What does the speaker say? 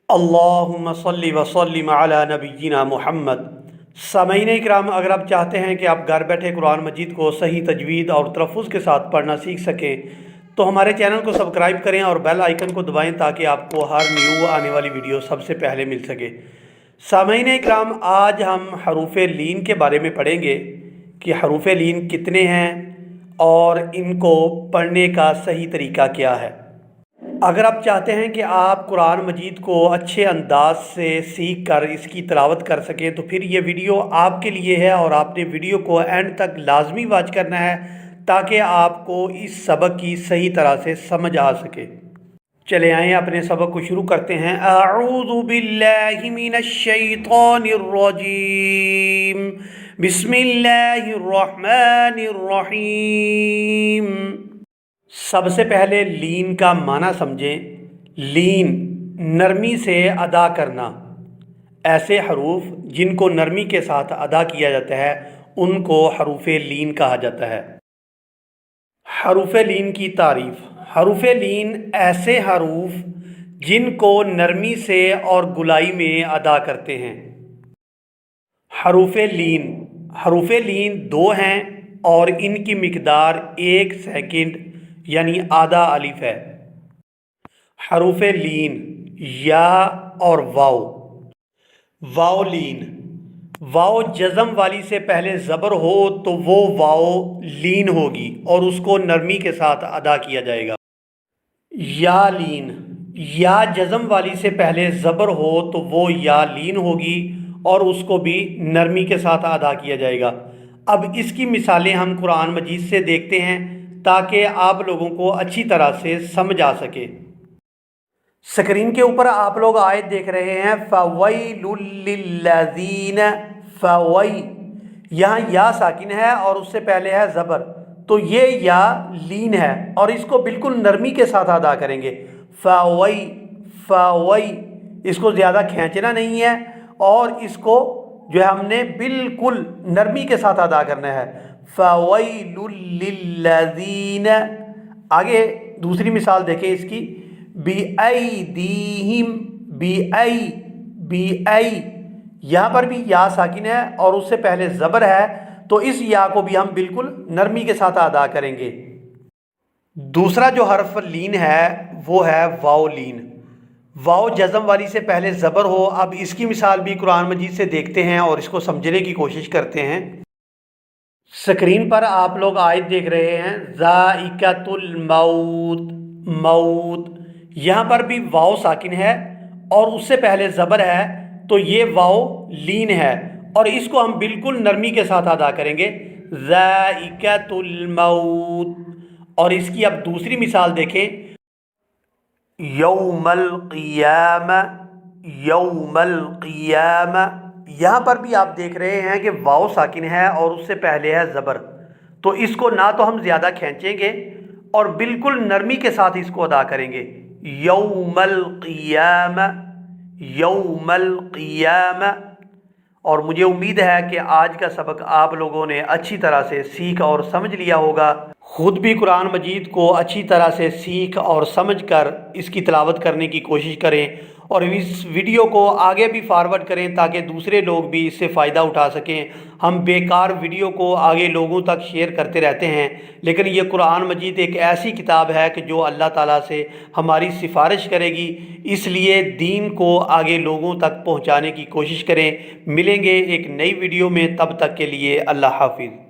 اللہم صلی وسلم علی نبینا محمد۔ سامعین اکرام، اگر آپ چاہتے ہیں کہ آپ گھر بیٹھے قرآن مجید کو صحیح تجوید اور تلفظ کے ساتھ پڑھنا سیکھ سکیں تو ہمارے چینل کو سبسکرائب کریں اور بیل آئیکن کو دبائیں تاکہ آپ کو ہر نیو آنے والی ویڈیو سب سے پہلے مل سکے۔ سامعین اکرام، آج ہم حروف لین کے بارے میں پڑھیں گے کہ حروف لین کتنے ہیں اور ان کو پڑھنے کا صحیح طریقہ کیا ہے۔ اگر آپ چاہتے ہیں کہ آپ قرآن مجید کو اچھے انداز سے سیکھ کر اس کی تلاوت کر سکیں تو پھر یہ ویڈیو آپ کے لیے ہے، اور آپ نے ویڈیو کو اینڈ تک لازمی واچ کرنا ہے تاکہ آپ کو اس سبق کی صحیح طرح سے سمجھ آ سکے۔ چلے آئیں اپنے سبق کو شروع کرتے ہیں۔ اعوذ باللہ من الشیطان الرجیم، بسم اللہ الرحمن الرحیم۔ سب سے پہلے لین کا معنی سمجھیں۔ لین نرمی سے ادا کرنا۔ ایسے حروف جن کو نرمی کے ساتھ ادا کیا جاتا ہے ان کو حروف لین کہا جاتا ہے۔ حروف لین کی تعریف۔ حروف لین ایسے حروف جن کو نرمی سے اور گلائی میں ادا کرتے ہیں۔ حروف لین دو ہیں اور ان کی مقدار 1 سیکنڈ یعنی آدھا الف ہے۔ حروف لین یا اور واو۔ واو لین، واو جزم والی سے پہلے زبر ہو تو وہ واو لین ہوگی اور اس کو نرمی کے ساتھ ادا کیا جائے گا۔ یا لین، یا جزم والی سے پہلے زبر ہو تو وہ یا لین ہوگی اور اس کو بھی نرمی کے ساتھ ادا کیا جائے گا۔ اب اس کی مثالیں ہم قرآن مجید سے دیکھتے ہیں تاکہ آپ لوگوں کو اچھی طرح سے سمجھ آ سکے۔ سکرین کے اوپر آپ لوگ آیت دیکھ رہے ہیں، فَوَيْلٌ لِّلَّذِينَ فَوَيْ، یہاں یا ساکن ہے اور اس سے پہلے ہے زبر، تو یہ یا لین ہے اور اس کو بالکل نرمی کے ساتھ ادا کریں گے۔ فَوَيْ فَوَيْ، اس کو زیادہ کھینچنا نہیں ہے اور اس کو جو ہے ہم نے بالکل نرمی کے ساتھ ادا کرنا ہے۔ فَوَيْلٌ لِّلَّذِينَ، آگے دوسری مثال دیکھیں اس کی، بِأَيْدِيهِمْ، بِأَيْ، یہاں پر بھی یا ساکن ہے اور اس سے پہلے زبر ہے تو اس یا کو بھی ہم بالکل نرمی کے ساتھ ادا کریں گے۔ دوسرا جو حرف لین ہے وہ ہے واو لین۔ واو جزم والی سے پہلے زبر ہو۔ اب اس کی مثال بھی قرآن مجید سے دیکھتے ہیں اور اس کو سمجھنے کی کوشش کرتے ہیں۔ سکرین پر آپ لوگ آیت دیکھ رہے ہیں، ذائقۃ الموت، موت، یہاں پر بھی واو ساکن ہے اور اس سے پہلے زبر ہے تو یہ واو لین ہے اور اس کو ہم بالکل نرمی کے ساتھ ادا کریں گے، ذائقۃ الموت۔ اور اس کی اب دوسری مثال دیکھیں، یوم القیامہ، یوم القیامہ، یہاں پر بھی آپ دیکھ رہے ہیں کہ واو ساکن ہے اور اس سے پہلے ہے زبر، تو اس کو نہ تو ہم زیادہ کھینچیں گے اور بالکل نرمی کے ساتھ اس کو ادا کریں گے، یوم القیامہ، یوم القیامہ۔ اور مجھے امید ہے کہ آج کا سبق آپ لوگوں نے اچھی طرح سے سیکھ اور سمجھ لیا ہوگا۔ خود بھی قرآن مجید کو اچھی طرح سے سیکھ اور سمجھ کر اس کی تلاوت کرنے کی کوشش کریں اور اس ویڈیو کو آگے بھی فارورڈ کریں تاکہ دوسرے لوگ بھی اس سے فائدہ اٹھا سکیں۔ ہم بیکار ویڈیو کو آگے لوگوں تک شیئر کرتے رہتے ہیں، لیکن یہ قرآن مجید ایک ایسی کتاب ہے کہ جو اللہ تعالیٰ سے ہماری سفارش کرے گی، اس لیے دین کو آگے لوگوں تک پہنچانے کی کوشش کریں۔ ملیں گے ایک نئی ویڈیو میں، تب تک کے لیے اللہ حافظ۔